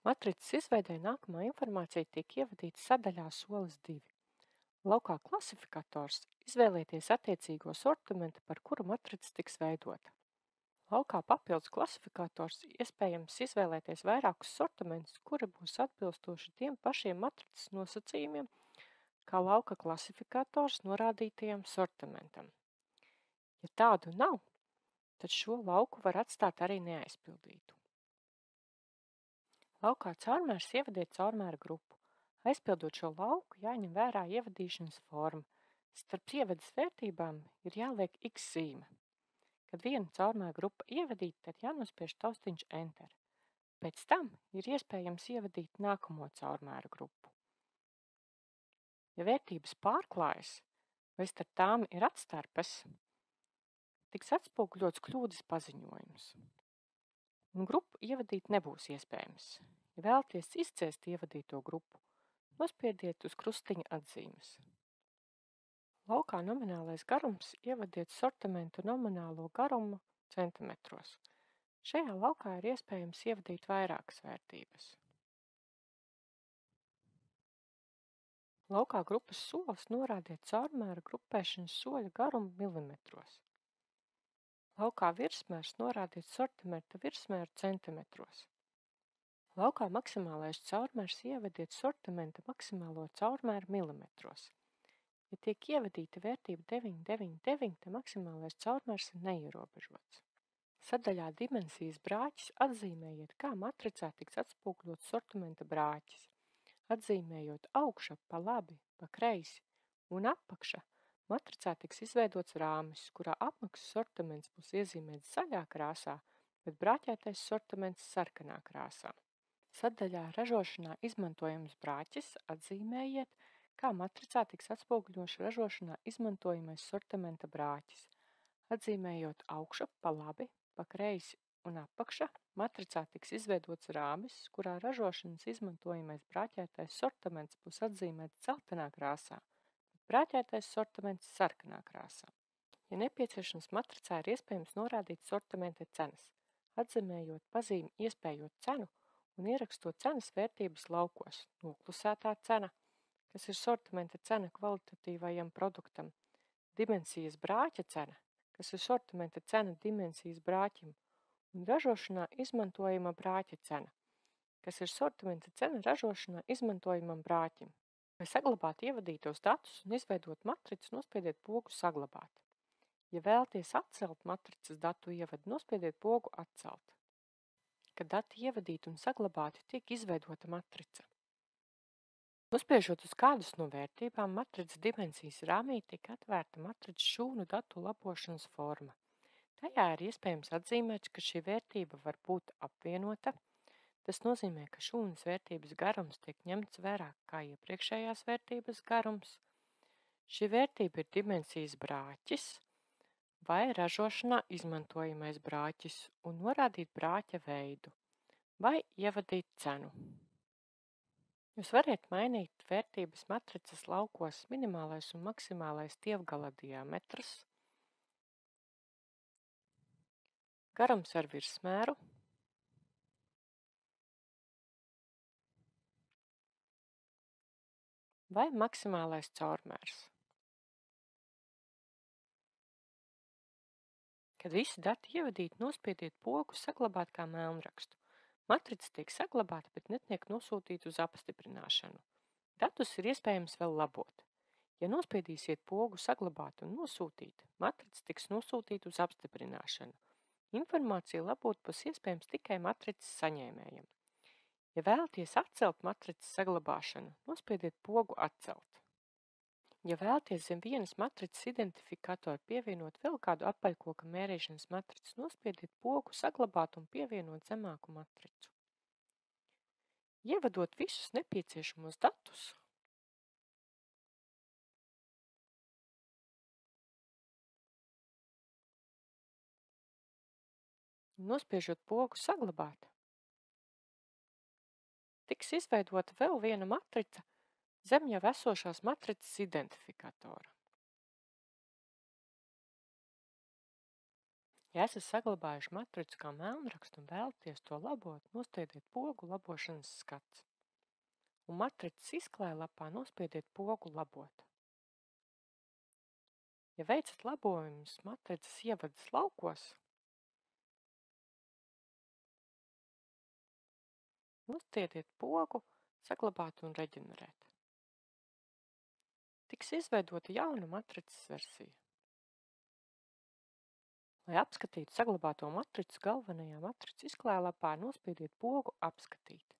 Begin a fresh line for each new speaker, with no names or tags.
Matricas izveidei nākamā informācija tiek ievadīta sadaļā solis 2. Laukā klasifikators izvēlieties attiecīgo sortimentu, par kuru matrica tiks veidota. Laukā papildus klasifikators iespējams izvēlēties vairākus sortimentus, kuri būs atbilstoši tiem pašiem matricas nosacījumiem, kā lauka klasifikators norādītajam sortimentam. Ja tādu nav, tad šo lauku var atstāt arī neaizpildītu. Laukā caurmērs ievadiet caurmēra grupu. Aizpildot šo lauku, jāņem vērā ievadīšanas forma. Starp ievadas vērtībām ir jāliek X zīme. Kad viena caurmēra grupa ievadīta, tad jānospiež taustiņš Enter. Pēc tam ir iespējams ievadīt nākamo caurmēra grupu. Ja vērtības pārklājas vai starp tām ir atstarpes, tiks atspoguļots kļūdas paziņojums. Un grupu ievadīt nebūs iespējams. Ja vēlaties izdzēst ievadīto grupu, nospiediet uz krustiņa atzīmes. Laukā nominālais garums ievadiet sortimentu nominālo garumu centimetros. Šajā laukā ir iespējams ievadīt vairākas vērtības. Laukā grupas solis norādiet caurmēra grupēšanas soļa garumu milimetros. Laukā virsmērs norādiet sortimenta virsmēru centimetros. Laukā maksimālais caurmērs ievadiet sortimenta maksimālo caurmēru milimetros. Ja tiek ievadīta vērtība 999, tad maksimālais caurmērs ir neierobežots. Sadaļā dimensijas brāķis atzīmējiet, kā matricā tiks atspoguļots sortimenta brāķis. Atzīmējot augša, pa labi, pa kreisi un apakša, matricā tiks izveidots rāmis, kurā apmaksas sortiments būs iezīmēts zaļā krāsā, bet brāķētais sortiments sarkanā krāsā. Sadaļā ražošanā izmantojams brāķis atzīmējiet, kā matricā tiks atspoguļots ražošanā izmantojamais sortimenta brāķis. Atzīmējot augša, pa labi, pa kreisi un apakša, matricā tiks izveidots rāmis, kurā ražošanas izmantojamais brāķētais sortiments būs atzīmēts dzeltenā krāsā, bet brāķētais sortiments sarkanā krāsā. Ja nepieciešams, matricā ir iespējams norādīt sortimenta cenas, atzīmējot pazīmi iespējot cenu un ierakstot cenas vērtības laukos: noklusētā cena, kas ir sortimenta cena kvalitatīvajam produktam, dimensijas brāķa cena, kas ir sortimenta cena dimensijas brāķim, un ražošanā izmantojama brāķa cena, kas ir sortimenta cena ražošanā izmantojamam brāķim. Lai saglabātu ievadītos datus un izveidot matricu, nospiediet pogu Saglabāt. Ja vēlaties atcelt matricas datu ievadu, nospiediet pogu Atcelt. Kad dati ievadīti un saglabāti, tiek izveidota matrica. Nospiežot uz kādas no vērtībām, matricas dimensijas rāmī tiek atvērta matricas šūnu datu labošanas forma. Tajā ir iespējams atzīmēt, ka šī vērtība var būt apvienota. Tas nozīmē, ka šūnas vērtības garums tiek ņemts vērā kā iepriekšējās vērtības garums. Šī vērtība ir dimensijas brāķis vai ražošanā izmantojamais brāķis un norādīt brāķa veidu vai ievadīt cenu. Jūs varat mainīt vērtības matricas laukos minimālais un maksimālais tievgala diametrs, garums ar virsmēru, vai maksimālais caurmērs. Kad visi dati ievadīti, nospiediet pogu Saglabāt kā melnrakstu. Matrica tiek saglabāta, bet netiek nosūtīta uz apstiprināšanu. Datus ir iespējams vēl labot. Ja nospiedīsiet pogu Saglabāt un nosūtīt, matrica tiks nosūtīta uz apstiprināšanu. Informācija labot būs iespējams tikai matricas saņēmējam. Ja vēlaties atcelt matricas saglabāšanu, nospiediet pogu Atcelt. Ja vēlaties zem vienas matricas identifikatoru pievienot vēl kādu apaļkoka mērīšanas matricu, nospiediet pogu Saglabāt un pievienot zemāku matricu. Ievadot visus nepieciešamos datus, nospiežot pogu Saglabāt, tiks izveidota vēl viena matrica zem jau esošās matricas identifikatora. Ja esat saglabājuši matricu kā melnrakstu un vēlaties to labot, nospiediet pogu Labošanas skats. Un matricas izklājlapā nospiediet pogu Labot. Ja veicat labojumus matricas ievadas laukos, nospiediet pogu Saglabāt un reģenerēt. Tiks izveidota jauna matricas versija. Lai apskatītu saglabāto matricu galvenajā matricu izklājlapā, nospiediet pogu Apskatīt.